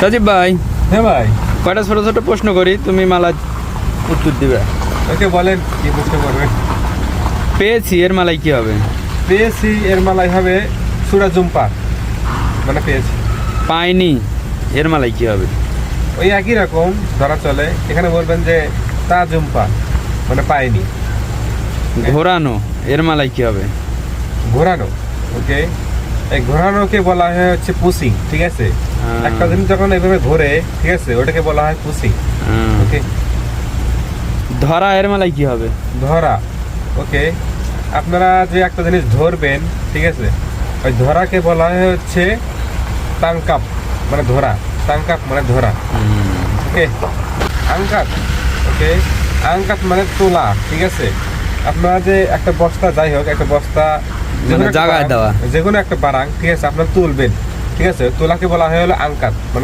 সজীব ভাই, হ্যাঁ ভাই, কয়টা ছোট ছোট প্রশ্ন করি, তুমি মালা উত্তর দিবে। ওকে বলেন কি প্রশ্ন করবেন। পেয়েছি এর মালাই কি হবে? পেয়েছি এর মালাই হবে সুরা জুম্পা, মানে পেয়েছি। পাইনি এর মালাই কি হবে? ওই একই রকম ধরা চলে, এখানে বলবেন যে তা জুম্পা, মানে পাইনি। ঘোরানো এর মালাই কি হবে? ঘোরানো, ওকে। এই ঘোরানোকে বলা হয় হচ্ছে পুসিং, ঠিক আছে। একটা জিনিস যখন এইভাবে ঘোরে, ঠিক আছে, ওটাকে বলা হয় পুসিং, ওকে। ধরা এর মালাই কি হবে? ধরা, ওকে। আপনারা যে একটা জিনিস ধরবেন, ঠিক আছে, ওই ধরাকে বলা হয় হচ্ছে তাঙ্কাপ, মানে ধরা। তাঙ্কাপ মানে ধরা, ওকে। আঙ্কাপ, ওকে। আঙ্কাপ মানে তোলা, ঠিক আছে। আপনারা যে একটা বস্তা, যাই হোক একটা বস্তা, জায়গায় দেওয়া, যে কোনো একটা বারাং, ঠিক আছে, আপনারা তুলবেন, ঠিক আছে, তোলাকে বলা হয় হলো আঙ্কাপ।